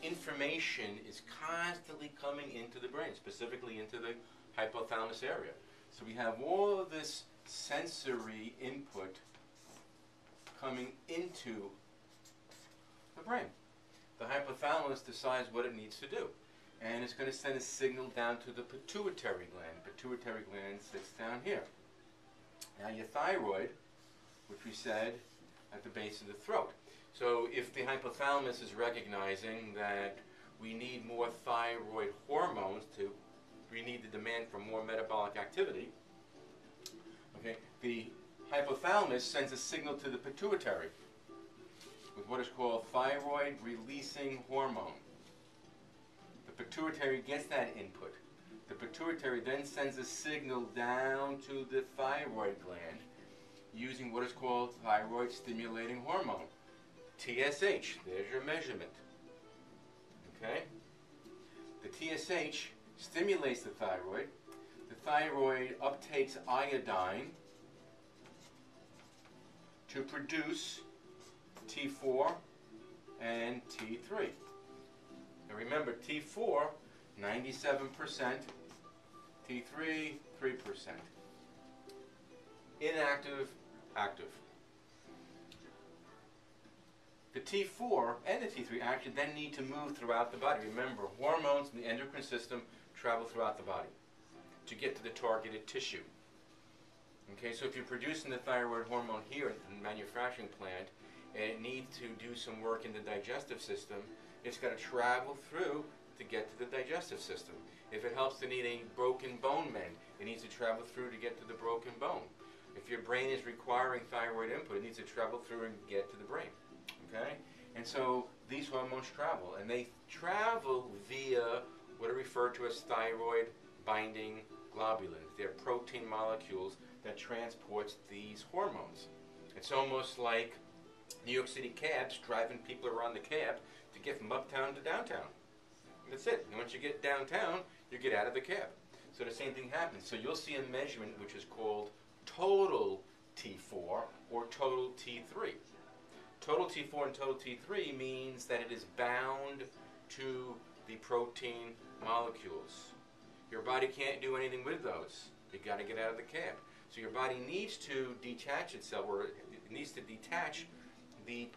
information is constantly coming into the brain, specifically into the hypothalamus area. So we have all of this sensory input coming into the brain. The hypothalamus decides what it needs to do, and it's going to send a signal down to the pituitary gland. The pituitary gland sits down here. Now your thyroid, which we said at the base of the throat. So if the hypothalamus is recognizing that we need more thyroid hormones we need the demand for more metabolic activity, okay, the hypothalamus sends a signal to the pituitary with what is called thyroid releasing hormone. The pituitary gets that input. The pituitary then sends a signal down to the thyroid gland using what is called thyroid stimulating hormone. TSH, there's your measurement. Okay? The TSH stimulates the thyroid. The thyroid uptakes iodine to produce T4 and T3. Now remember, T4, 97%, T3, 3%. Inactive, active. The T4 and the T3 actually then need to move throughout the body. Remember, hormones in the endocrine system travel throughout the body to get to the targeted tissue. Okay, so if you're producing the thyroid hormone here in the manufacturing plant, and it needs to do some work in the digestive system, it's got to travel through to get to the digestive system. If it helps to need a broken bone mend, it needs to travel through to get to the broken bone. If your brain is requiring thyroid input, it needs to travel through and get to the brain. Okay? And so these hormones travel, and they travel via what are referred to as thyroid binding globulins. They're protein molecules that transports these hormones. It's almost like New York City cabs driving people around the cab to get from uptown to downtown. That's it. And once you get downtown, you get out of the cab. So the same thing happens. So you'll see a measurement which is called total T4 or total T3. Total T4 and total T3 means that it is bound to the protein molecules. Your body can't do anything with those. You've got to get out of the cab. So your body needs to detach itself, or it needs to detach the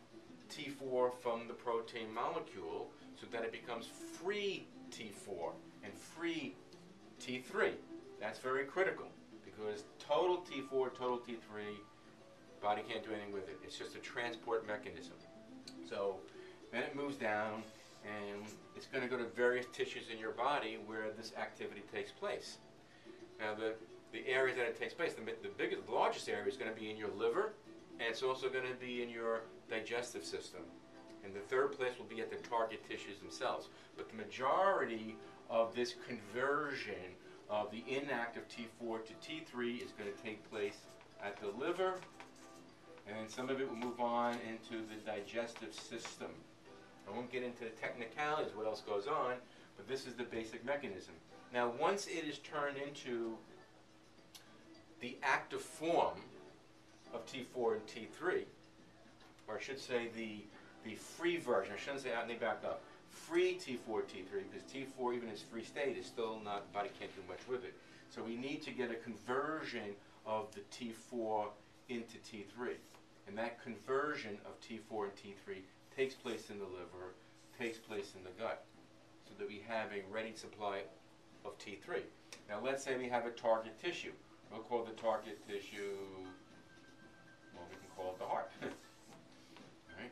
T4 from the protein molecule so that it becomes free T4 and free T3. That's very critical because total T4, total T3, body can't do anything with it. It's just a transport mechanism. So then it moves down and it's going to go to various tissues in your body where this activity takes place. Now the areas that it takes place, the largest area is going to be in your liver, and it's also going to be in your digestive system. And the third place will be at the target tissues themselves. But the majority of this conversion of the inactive T4 to T3 is going to take place at the liver, and then some of it will move on into the digestive system. I won't get into the technicalities, what else goes on, but this is the basic mechanism. Now, once it is turned into the active form of T4 and T3, or I should say the free version, I shouldn't say out and they back up, free T4, T3, because T4, even in its free state, is still not, the body can't do much with it. So we need to get a conversion of the T4 into T3. And that conversion of T4 and T3 takes place in the liver, takes place in the gut, so that we have a ready supply of T3. Now let's say we have a target tissue. We'll call the target tissue, well, we can call it the heart. Right?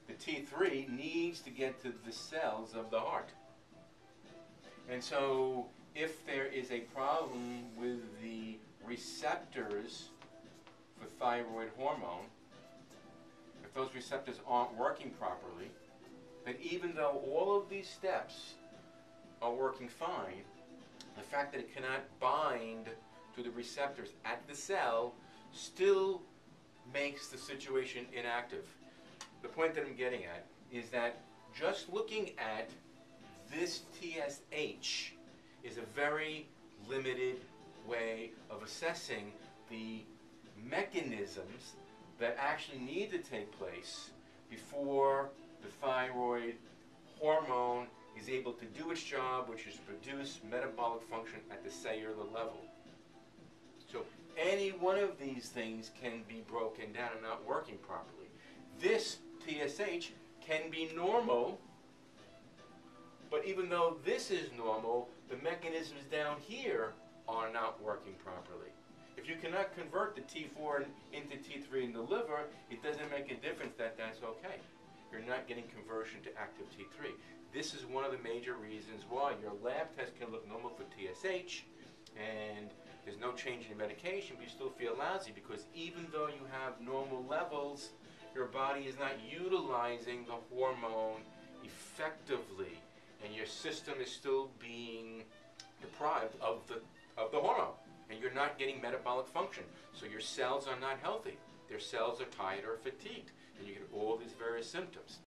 The T3 needs to get to the cells of the heart. And so if there is a problem with the receptors for thyroid hormone, if those receptors aren't working properly, then even though all of these steps are working fine, the fact that it cannot bind to the receptors at the cell still makes the situation inactive. The point that I'm getting at is that just looking at this TSH is a very limited way of assessing the mechanisms that actually need to take place before the thyroid hormone is able to do its job, which is produce metabolic function at the cellular level. So any one of these things can be broken down and not working properly. This TSH can be normal, but even though this is normal, the mechanisms down here are not working properly. If you cannot convert the T4 into T3 in the liver, it doesn't make a difference that that's okay. You're not getting conversion to active T3. This is one of the major reasons why your lab test can look normal for TSH, and there's no change in your medication, but you still feel lousy, because even though you have normal levels, your body is not utilizing the hormone effectively, and your system is still being deprived of the hormone, and you're not getting metabolic function. So your cells are not healthy. Their cells are tired or fatigued, and you get all these various symptoms.